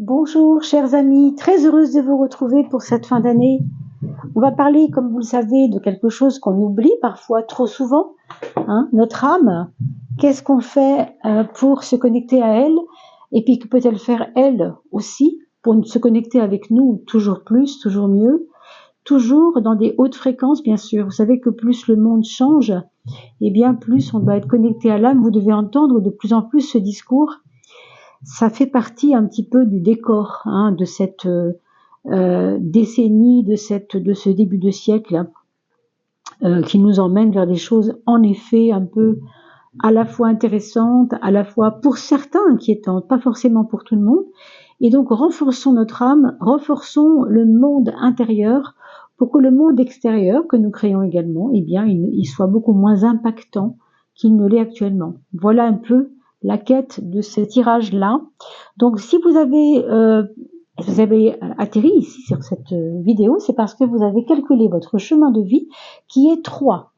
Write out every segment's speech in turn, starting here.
Bonjour chers amis, très heureuse de vous retrouver pour cette fin d'année. On va parler, comme vous le savez, de quelque chose qu'on oublie parfois trop souvent, notre âme. Qu'est-ce qu'on fait pour se connecter à elle? Et puis que peut-elle faire elle aussi pour se connecter avec nous toujours plus, toujours mieux, toujours dans des hautes fréquences bien sûr. Vous savez que plus le monde change, et bien plus on doit être connecté à l'âme. Vous devez entendre de plus en plus ce discours. Ça fait partie un petit peu du décor de cette décennie, de ce début de siècle qui nous emmène vers des choses en effet un peu à la fois intéressantes, à la fois pour certains inquiétantes, pas forcément pour tout le monde. Et donc renforçons notre âme, renforçons le monde intérieur pour que le monde extérieur que nous créons également, eh bien, il soit beaucoup moins impactant qu'il ne l'est actuellement. Voilà un peu la quête de ce tirage-là. Donc, si vous avez atterri ici sur cette vidéo, c'est parce que vous avez calculé votre chemin de vie qui est 3.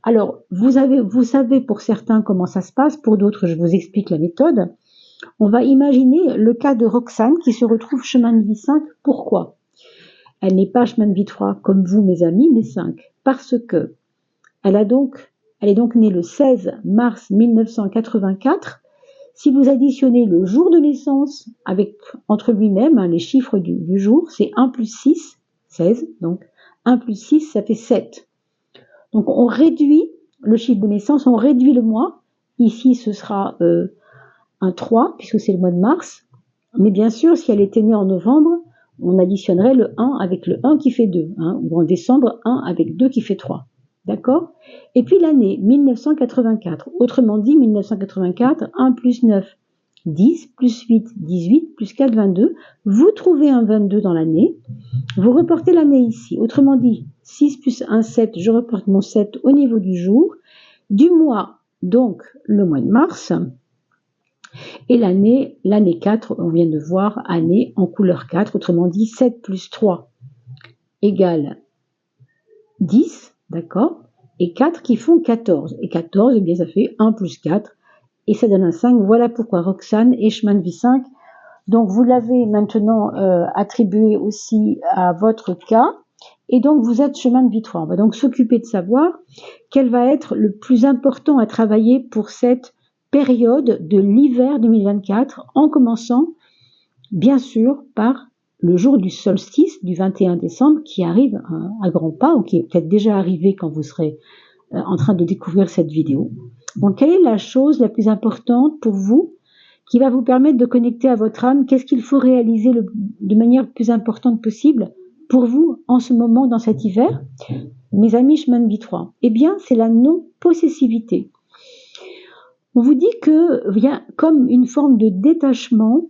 Alors, vous savez pour certains comment ça se passe, pour d'autres, je vous explique la méthode. On va imaginer le cas de Roxane qui se retrouve chemin de vie 5. Pourquoi? Elle n'est pas chemin de vie 3 comme vous, mes amis, mais 5. Parce que elle est donc née le 16 mars 1984. Si vous additionnez le jour de naissance avec entre lui-même les chiffres du jour, c'est 1 plus 6, 16. Donc 1 plus 6, ça fait 7. Donc on réduit le chiffre de naissance, on réduit le mois. Ici, ce sera un 3, puisque c'est le mois de mars. Mais bien sûr, si elle était née en novembre, on additionnerait le 1 avec le 1 qui fait 2. Ou en décembre, 1 avec 2 qui fait 3. D'accord? Et puis l'année 1984. Autrement dit, 1984, 1 plus 9, 10, plus 8, 18, plus 4, 22. Vous trouvez un 22 dans l'année. Vous reportez l'année ici. Autrement dit, 6 plus 1, 7. Je reporte mon 7 au niveau du jour. Du mois, donc le mois de mars. Et l'année 4, on vient de voir, année en couleur 4. Autrement dit, 7 plus 3 égale 10. D'accord? Et 4 qui font 14. Et 14, eh bien, ça fait 1 plus 4. Et ça donne un 5. Voilà pourquoi Roxane est chemin de vie 5. Donc, vous l'avez maintenant attribué aussi à votre cas. Et donc, vous êtes chemin de vie 3. On va donc s'occuper de savoir quel va être le plus important à travailler pour cette période de l'hiver 2024, en commençant, bien sûr, par le jour du solstice du 21 décembre qui arrive à grands pas, ou qui est peut-être déjà arrivé quand vous serez en train de découvrir cette vidéo. Donc, quelle est la chose la plus importante pour vous qui va vous permettre de connecter à votre âme? Qu'est-ce qu'il faut réaliser de manière plus importante possible pour vous en ce moment, dans cet hiver, mes amis chemin de vie 3? Eh bien, c'est la non-possessivité. On vous dit qu'il y a comme une forme de détachement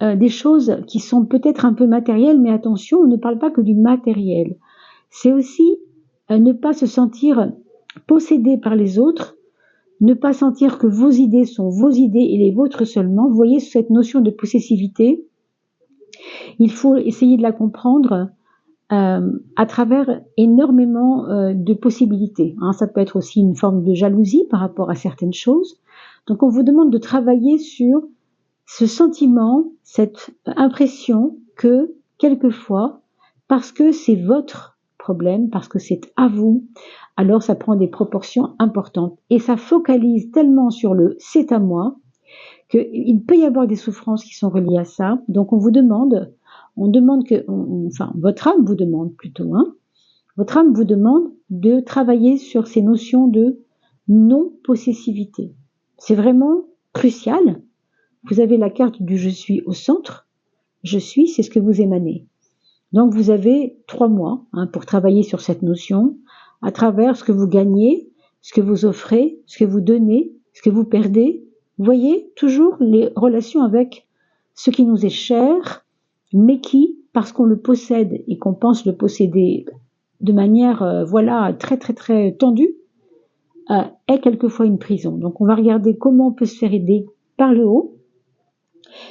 des choses qui sont peut-être un peu matérielles, mais attention, on ne parle pas que du matériel. C'est aussi ne pas se sentir possédé par les autres, ne pas sentir que vos idées sont vos idées et les vôtres seulement. Vous voyez cette notion de possessivité, il faut essayer de la comprendre à travers énormément de possibilités. Ça peut être aussi une forme de jalousie par rapport à certaines choses. Donc on vous demande de travailler sur ce sentiment, cette impression que, quelquefois, parce que c'est votre problème, parce que c'est à vous, alors ça prend des proportions importantes. Et ça focalise tellement sur le « c'est à moi » qu'il peut y avoir des souffrances qui sont reliées à ça. Donc on demande votre âme vous demande plutôt, votre âme vous demande de travailler sur ces notions de non-possessivité. C'est vraiment crucial. Vous avez la carte du « je suis » au centre. Je suis, c'est ce que vous émanez. Donc vous avez 3 mois pour travailler sur cette notion à travers ce que vous gagnez, ce que vous offrez, ce que vous donnez, ce que vous perdez. Vous voyez toujours les relations avec ce qui nous est cher, mais qui, parce qu'on le possède et qu'on pense le posséder de manière très très très tendue, est quelquefois une prison. Donc on va regarder comment on peut se faire aider par le haut,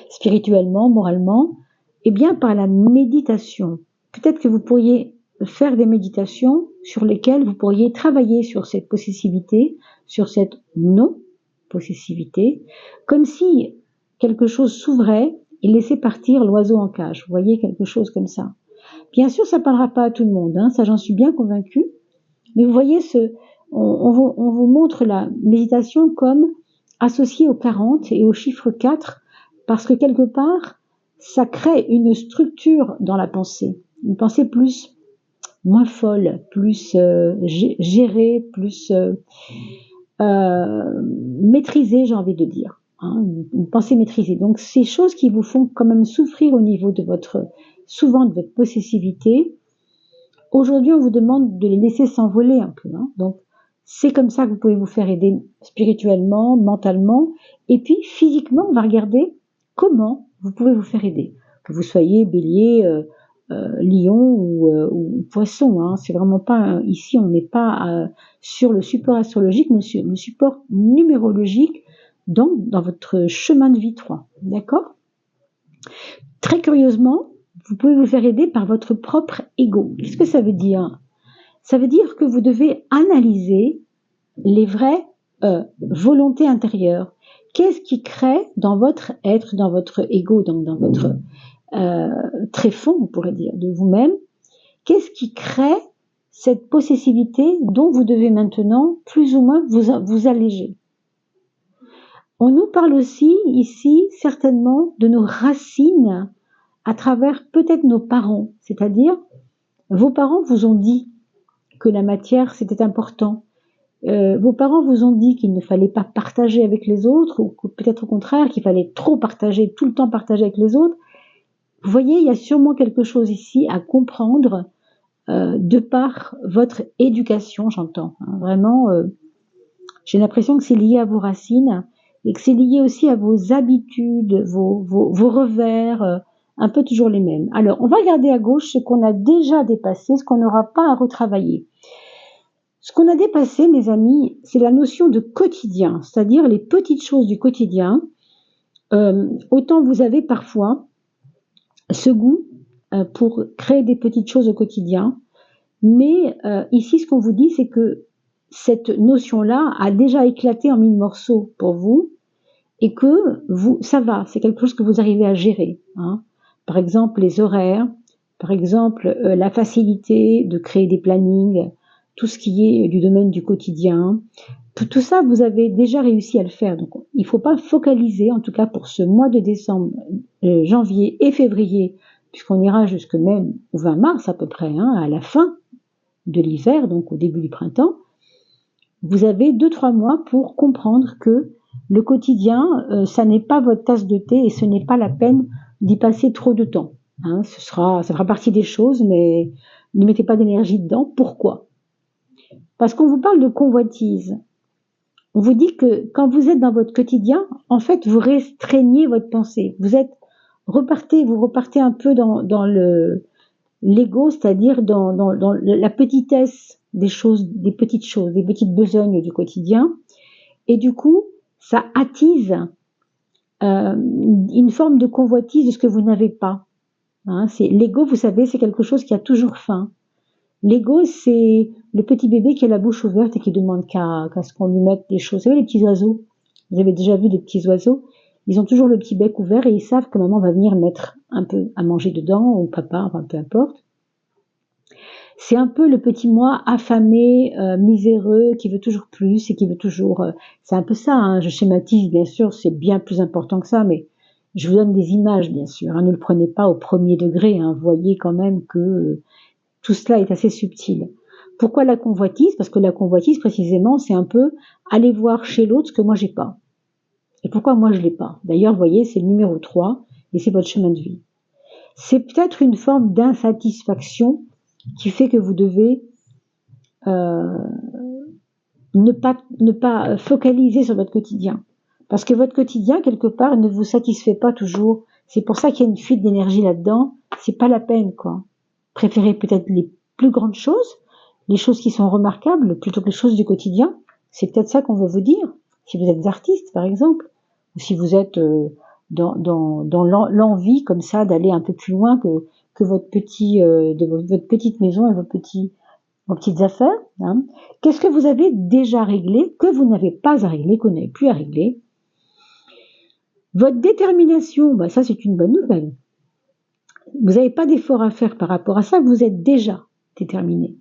spirituellement, moralement, et bien par la méditation. Peut-être que vous pourriez faire des méditations sur lesquelles vous pourriez travailler sur cette possessivité, sur cette non-possessivité, comme si quelque chose s'ouvrait et laisser partir l'oiseau en cage. Vous voyez, quelque chose comme ça. Bien sûr, ça ne parlera pas à tout le monde, hein, ça j'en suis bien convaincue. Mais vous voyez, on vous montre la méditation comme associée au 40 et au chiffre 4, parce que quelque part, ça crée une structure dans la pensée. Une pensée moins folle, plus gérée, plus maîtrisée, j'ai envie de dire. Hein, une pensée maîtrisée. Donc, ces choses qui vous font quand même souffrir au niveau de souvent de votre possessivité, aujourd'hui, on vous demande de les laisser s'envoler un peu. Hein. Donc, c'est comme ça que vous pouvez vous faire aider spirituellement, mentalement, et puis physiquement, on va regarder comment vous pouvez vous faire aider. Que vous soyez bélier, lion ou poisson. Hein. C'est vraiment pas ici, on n'est pas sur le support astrologique, mais sur le support numérologique dans votre chemin de vie 3. D'accord ? Très curieusement, vous pouvez vous faire aider par votre propre ego. Qu'est-ce que ça veut dire ? Ça veut dire que vous devez analyser les vraies volontés intérieures. Qu'est-ce qui crée dans votre être, dans votre ego, donc dans votre tréfonds, on pourrait dire, de vous-même, qu'est-ce qui crée cette possessivité dont vous devez maintenant plus ou moins vous alléger. On nous parle aussi ici certainement de nos racines à travers peut-être nos parents, c'est-à-dire vos parents vous ont dit que la matière c'était important, vos parents vous ont dit qu'il ne fallait pas partager avec les autres, ou peut-être au contraire qu'il fallait trop partager, tout le temps partager avec les autres. Vous voyez, il y a sûrement quelque chose ici à comprendre de par votre éducation, j'entends. Hein, vraiment, j'ai l'impression que c'est lié à vos racines et que c'est lié aussi à vos habitudes, vos revers, un peu toujours les mêmes. Alors, on va regarder à gauche ce qu'on a déjà dépassé, ce qu'on n'aura pas à retravailler. Ce qu'on a dépassé, mes amis, c'est la notion de quotidien, c'est-à-dire les petites choses du quotidien. Autant vous avez parfois ce goût pour créer des petites choses au quotidien, mais ici, ce qu'on vous dit, c'est que cette notion-là a déjà éclaté en 1000 morceaux pour vous, et que ça va, c'est quelque chose que vous arrivez à gérer. Hein. Par exemple, les horaires, par exemple, la facilité de créer des plannings, tout ce qui est du domaine du quotidien. Tout ça, vous avez déjà réussi à le faire. Donc, il ne faut pas focaliser, en tout cas pour ce mois de décembre, janvier et février, puisqu'on ira jusque même au 20 mars à peu près, hein, à la fin de l'hiver, donc au début du printemps. Vous avez 2-3 mois pour comprendre que le quotidien, ça n'est pas votre tasse de thé et ce n'est pas la peine d'y passer trop de temps. Hein, ça fera partie des choses, mais ne mettez pas d'énergie dedans. Pourquoi ? Parce qu'on vous parle de convoitise. On vous dit que quand vous êtes dans votre quotidien, en fait, vous restreignez votre pensée. Vous repartez un peu dans l'ego, c'est-à-dire dans la petitesse des choses, des petites besognes du quotidien. Et du coup, ça attise une forme de convoitise de ce que vous n'avez pas. Hein, l'ego, vous savez, c'est quelque chose qui a toujours faim. L'ego, c'est le petit bébé qui a la bouche ouverte et qui demande qu'à ce qu'on lui mette des choses. Vous savez, les petits oiseaux, vous avez déjà vu des petits oiseaux, ils ont toujours le petit bec ouvert et ils savent que maman va venir mettre un peu à manger dedans, ou papa, enfin peu importe. C'est un peu le petit moi affamé, miséreux, qui veut toujours plus et qui veut toujours... c'est un peu ça, hein, je schématise bien sûr, c'est bien plus important que ça, mais je vous donne des images bien sûr, hein, ne le prenez pas au premier degré, hein, voyez quand même que tout cela est assez subtil. Pourquoi la convoitise ? Parce que la convoitise précisément, c'est un peu aller voir chez l'autre ce que moi j'ai pas. Et pourquoi moi je l'ai pas ? D'ailleurs, vous voyez, c'est le numéro 3 et c'est votre chemin de vie. C'est peut-être une forme d'insatisfaction qui fait que vous devez ne pas focaliser sur votre quotidien. Parce que votre quotidien, quelque part, ne vous satisfait pas toujours. C'est pour ça qu'il y a une fuite d'énergie là-dedans. C'est pas la peine, quoi. Préférez peut-être les plus grandes choses, les choses qui sont remarquables, plutôt que les choses du quotidien. C'est peut-être ça qu'on veut vous dire. Si vous êtes artiste, par exemple, ou si vous êtes dans l'envie, comme ça, d'aller un peu plus loin que votre petite maison et vos petites affaires. Hein. Qu'est-ce que vous avez déjà réglé, que vous n'avez pas à régler, que vous n'avez plus à régler ? Votre détermination, bah ça c'est une bonne nouvelle. Vous n'avez pas d'effort à faire par rapport à ça, vous êtes déjà déterminé.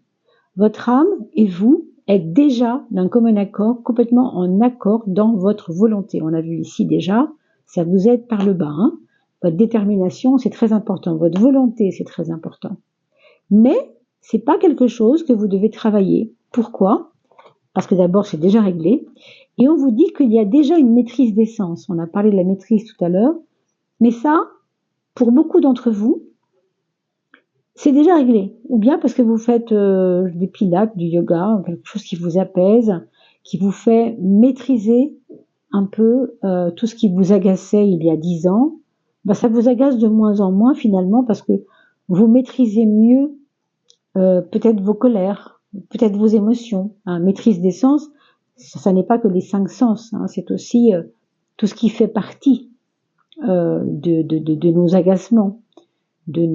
Votre âme et vous êtes déjà d'un commun accord, complètement en accord dans votre volonté. On a vu ici déjà, ça vous aide par le bas. Hein. Votre détermination, c'est très important. Votre volonté, c'est très important. Mais c'est pas quelque chose que vous devez travailler. Pourquoi? Parce que d'abord, c'est déjà réglé. Et on vous dit qu'il y a déjà une maîtrise des sens. On a parlé de la maîtrise tout à l'heure. Mais ça, pour beaucoup d'entre vous, c'est déjà réglé. Ou bien parce que vous faites des pilates, du yoga, quelque chose qui vous apaise, qui vous fait maîtriser un peu tout ce qui vous agaçait il y a 10 ans. Ben, ça vous agace de moins en moins finalement parce que vous maîtrisez mieux peut-être vos colères, peut-être vos émotions. Hein. Maîtrise des sens, ça n'est pas que les 5 sens, hein, c'est aussi tout ce qui fait partie de nos agacements, de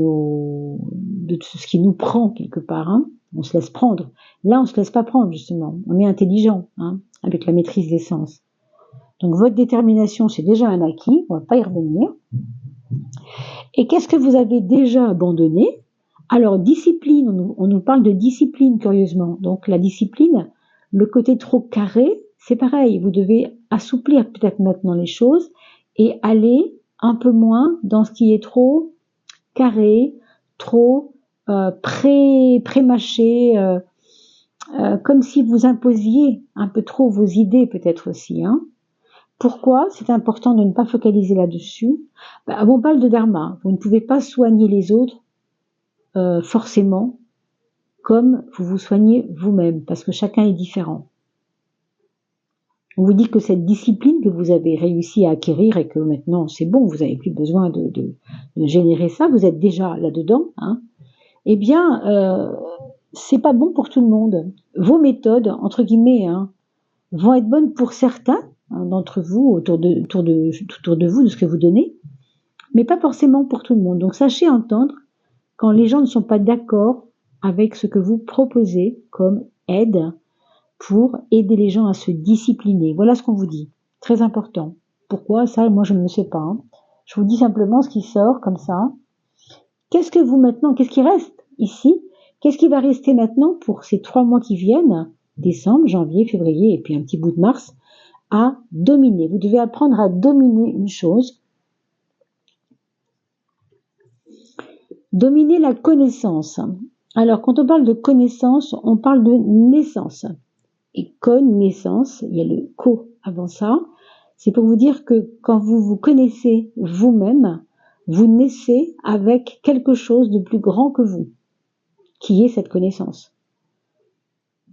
ce qui nous prend quelque part. Hein. On se laisse prendre. Là, on se laisse pas prendre justement. On est intelligent hein, avec la maîtrise des sens. Donc votre détermination, c'est déjà un acquis. On va pas y revenir. Et qu'est-ce que vous avez déjà abandonné? Alors, discipline, on nous parle de discipline, curieusement. Donc, la discipline, le côté trop carré, c'est pareil. Vous devez assouplir peut-être maintenant les choses et aller un peu moins dans ce qui est trop carré, trop pré-mâché, comme si vous imposiez un peu trop vos idées peut-être aussi. Hein. Pourquoi c'est important de ne pas focaliser là-dessus? On parle de dharma. Vous ne pouvez pas soigner les autres forcément comme vous vous soignez vous-même, parce que chacun est différent. On vous dit que cette discipline que vous avez réussi à acquérir et que maintenant c'est bon, vous n'avez plus besoin de générer ça, vous êtes déjà là-dedans, hein, eh bien, c'est pas bon pour tout le monde. Vos méthodes, entre guillemets, hein, vont être bonnes pour certains hein, d'entre vous, autour de vous, de ce que vous donnez, mais pas forcément pour tout le monde. Donc sachez entendre quand les gens ne sont pas d'accord avec ce que vous proposez comme aide pour aider les gens à se discipliner. Voilà ce qu'on vous dit. Très important. Pourquoi? Ça, moi, je ne le sais pas. Hein. Je vous dis simplement ce qui sort comme ça. Qu'est-ce que vous maintenant, qu'est-ce qui reste ici? Qu'est-ce qui va rester maintenant pour ces 3 mois qui viennent, décembre, janvier, février et puis un petit bout de mars, à dominer? Vous devez apprendre à dominer une chose. Dominer la connaissance. Alors, quand on parle de connaissance, on parle de naissance. Et connaissance, il y a le co avant ça, c'est pour vous dire que quand vous vous connaissez vous-même, vous naissez avec quelque chose de plus grand que vous, qui est cette connaissance.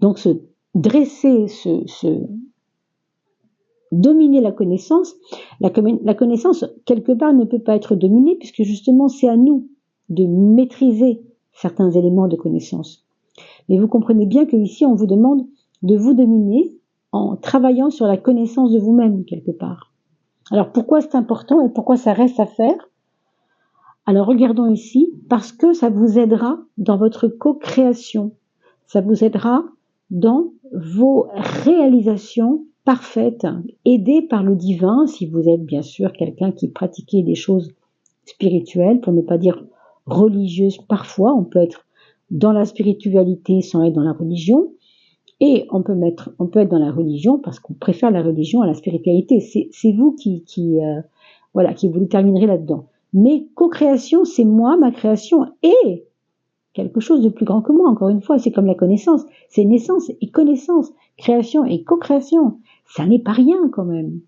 Donc, dominer la connaissance, la connaissance, quelque part, ne peut pas être dominée, puisque justement, c'est à nous de maîtriser certains éléments de connaissance. Mais vous comprenez bien qu'ici, on vous demande de vous dominer en travaillant sur la connaissance de vous-même, quelque part. Alors, pourquoi c'est important et pourquoi ça reste à faire? Alors, regardons ici, parce que ça vous aidera dans votre co-création. Ça vous aidera dans vos réalisations parfaites, aidées par le divin, si vous êtes bien sûr quelqu'un qui pratiquait des choses spirituelles, pour ne pas dire religieuses parfois. On peut être dans la spiritualité sans être dans la religion. Et on peut être dans la religion parce qu'on préfère la religion à la spiritualité. C'est vous qui vous déterminerez là-dedans. Mais co-création, c'est moi, ma création et quelque chose de plus grand que moi. Encore une fois, c'est comme la connaissance. C'est naissance et connaissance, création et co-création. Ça n'est pas rien quand même.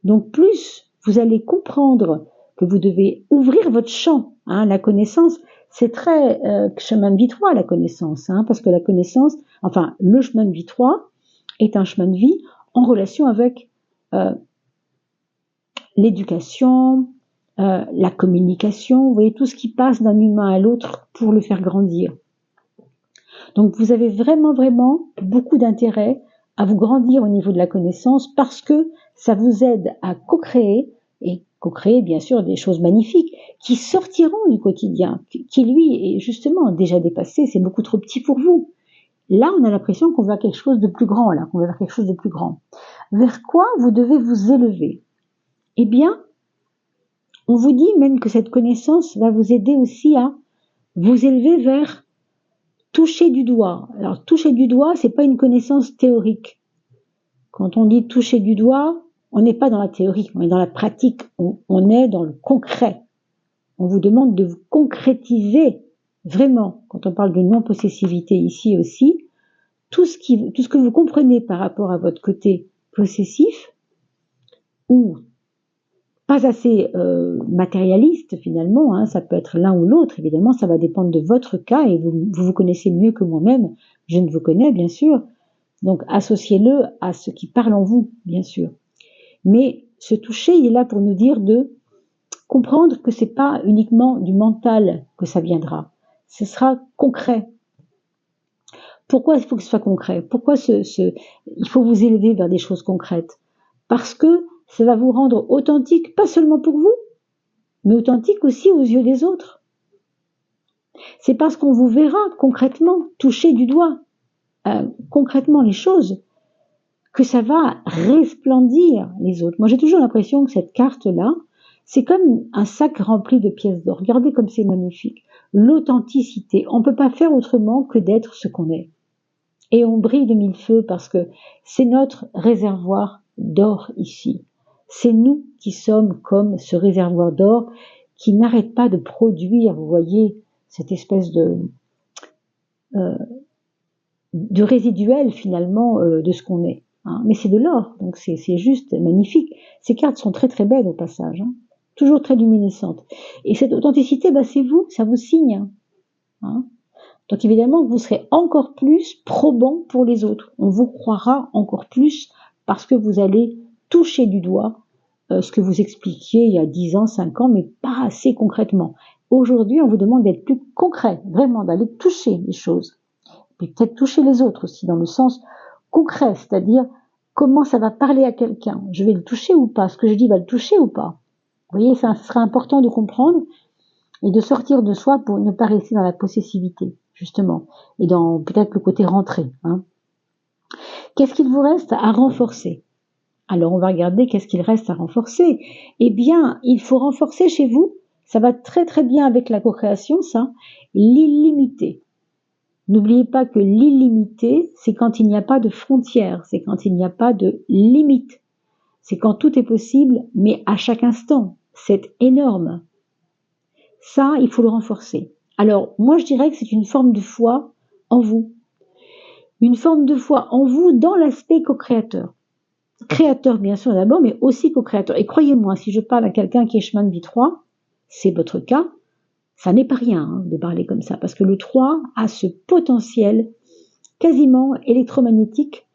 Donc plus vous allez comprendre que vous devez ouvrir votre champ, hein, la connaissance, c'est très chemin de vie 3, la connaissance, hein, parce que la connaissance, enfin le chemin de vie 3 est un chemin de vie en relation avec l'éducation, la communication, vous voyez tout ce qui passe d'un humain à l'autre pour le faire grandir. Donc vous avez vraiment beaucoup d'intérêt à vous grandir au niveau de la connaissance parce que ça vous aide à co-créer et co-créer bien sûr des choses magnifiques qui sortiront du quotidien, qui lui est justement déjà dépassé, c'est beaucoup trop petit pour vous. Là, on a l'impression qu'on va vers quelque chose de plus grand, là, qu'on va vers quelque chose de plus grand. Vers quoi vous devez vous élever? eh bien, on vous dit même que cette connaissance va vous aider aussi à vous élever vers toucher du doigt. Alors, toucher du doigt, c'est pas une connaissance théorique. Quand on dit toucher du doigt, on n'est pas dans la théorie, on est dans la pratique, on est dans le concret. On vous demande de vous concrétiser vraiment, quand on parle de non-possessivité ici aussi, tout ce que vous comprenez par rapport à votre côté possessif, ou pas assez matérialiste finalement, hein, ça peut être l'un ou l'autre, évidemment, ça va dépendre de votre cas, et vous connaissez mieux que moi-même, je ne vous connais bien sûr, donc associez-le à ce qui parle en vous, bien sûr. Mais ce toucher, il est là pour nous dire de comprendre que c'est pas uniquement du mental que ça viendra, ce sera concret. Pourquoi il faut que ce soit concret? Pourquoi il faut vous élever vers des choses concrètes? Parce que ça va vous rendre authentique, pas seulement pour vous, mais authentique aussi aux yeux des autres. C'est parce qu'on vous verra concrètement, toucher du doigt, concrètement les choses, que ça va resplendir les autres. Moi, j'ai toujours l'impression que cette carte-là, c'est comme un sac rempli de pièces d'or. Regardez comme c'est magnifique. L'authenticité. On ne peut pas faire autrement que d'être ce qu'on est. Et on brille de mille feux parce que c'est notre réservoir d'or ici. C'est nous qui sommes comme ce réservoir d'or qui n'arrête pas de produire, vous voyez, cette espèce de résiduel finalement de ce qu'on est. Hein. Mais c'est de l'or, donc c'est juste magnifique. Ces cartes sont très très belles au passage, hein. Toujours très luminescentes. Et cette authenticité, bah, c'est vous, ça vous signe. Hein. Donc évidemment, vous serez encore plus probant pour les autres. On vous croira encore plus parce que vous allez toucher du doigt ce que vous expliquiez il y a 10 ans, 5 ans, mais pas assez concrètement. Aujourd'hui, on vous demande d'être plus concret, vraiment, d'aller toucher les choses. Puis peut-être toucher les autres aussi, dans le sens concret, c'est-à-dire comment ça va parler à quelqu'un. Je vais le toucher ou pas? Ce que je dis va le toucher ou pas? Vous voyez, ça sera important de comprendre et de sortir de soi pour ne pas rester dans la possessivité, justement, et dans peut-être le côté rentré. Hein. Qu'est-ce qu'il vous reste à renforcer? Alors, on va regarder qu'est-ce qu'il reste à renforcer. Eh bien, il faut renforcer chez vous, ça va très très bien avec la co-création, ça, l'illimité. N'oubliez pas que l'illimité, c'est quand il n'y a pas de frontières, c'est quand il n'y a pas de limite. C'est quand tout est possible, mais à chaque instant. C'est énorme. Ça, il faut le renforcer. Alors, moi, je dirais que c'est une forme de foi en vous. Une forme de foi en vous dans l'aspect co-créateur. Créateur, bien sûr, d'abord, mais aussi co-créateur. Et croyez-moi, si je parle à quelqu'un qui est chemin de vie 3, c'est votre cas, ça n'est pas rien hein, de parler comme ça, parce que le 3 a ce potentiel quasiment électromagnétique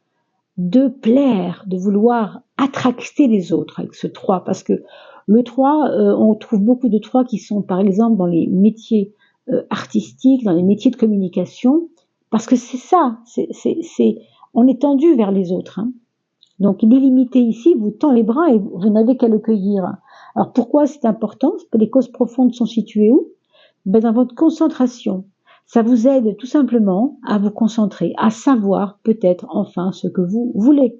de plaire, de vouloir attracter les autres avec ce 3, parce que le 3, on trouve beaucoup de 3 qui sont par exemple dans les métiers artistiques, dans les métiers de communication, parce que c'est ça, on est tendu vers les autres. Hein. Donc l'illimité ici vous tend les bras et vous n'avez qu'à le cueillir. Alors pourquoi c'est important? Les causes profondes sont situées où? Ben, dans votre concentration. Ça vous aide tout simplement à vous concentrer, à savoir peut-être enfin ce que vous voulez.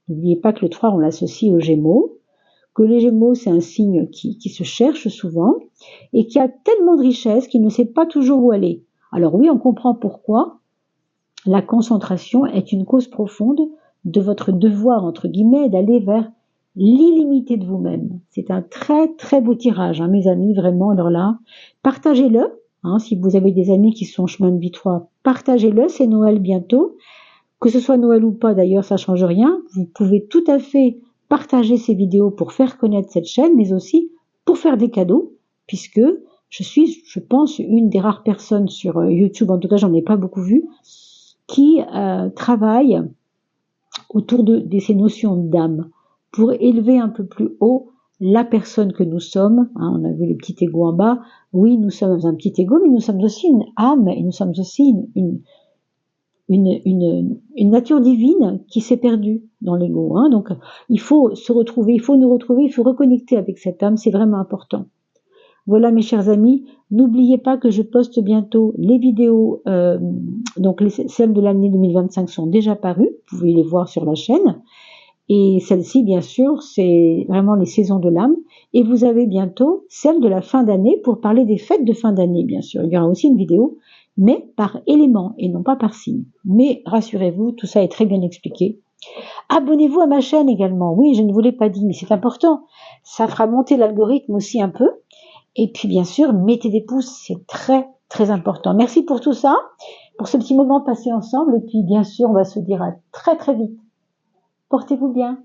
N'oubliez pas que le 3, on l'associe aux Gémeaux, que les Gémeaux, c'est un signe qui se cherche souvent et qui a tellement de richesse qu'il ne sait pas toujours où aller. Alors oui, on comprend pourquoi la concentration est une cause profonde de votre devoir, entre guillemets, d'aller vers l'illimité de vous-même. C'est un très très beau tirage, hein, mes amis, vraiment. Alors là, partagez-le. Hein, si vous avez des amis qui sont chemin de vie 3, partagez-le. C'est Noël bientôt. Que ce soit Noël ou pas, d'ailleurs, ça change rien. Vous pouvez tout à fait partager ces vidéos pour faire connaître cette chaîne, mais aussi pour faire des cadeaux, puisque je suis, je pense, une des rares personnes sur YouTube, en tout cas, j'en ai pas beaucoup vu, qui travaille autour de ces notions d'âme, pour élever un peu plus haut la personne que nous sommes. Hein, on a vu le petit ego en bas. Oui, nous sommes un petit ego, mais nous sommes aussi une âme et nous sommes aussi une nature divine qui s'est perdue dans l'ego. Hein. Donc, il faut se retrouver, il faut nous retrouver, il faut reconnecter avec cette âme, c'est vraiment important. Voilà mes chers amis, n'oubliez pas que je poste bientôt les vidéos, donc celles de l'année 2025 sont déjà parues, vous pouvez les voir sur la chaîne. Et celle-ci, bien sûr, c'est vraiment les saisons de l'âme. Et vous avez bientôt celle de la fin d'année pour parler des fêtes de fin d'année, bien sûr. Il y aura aussi une vidéo, mais par élément et non pas par signe. Mais rassurez-vous, tout ça est très bien expliqué. Abonnez-vous à ma chaîne également. Oui, je ne vous l'ai pas dit, mais c'est important. Ça fera monter l'algorithme aussi un peu. Et puis, bien sûr, mettez des pouces, c'est très, très important. Merci pour tout ça, pour ce petit moment passé ensemble. Et puis, bien sûr, on va se dire à très, très vite. Portez-vous bien.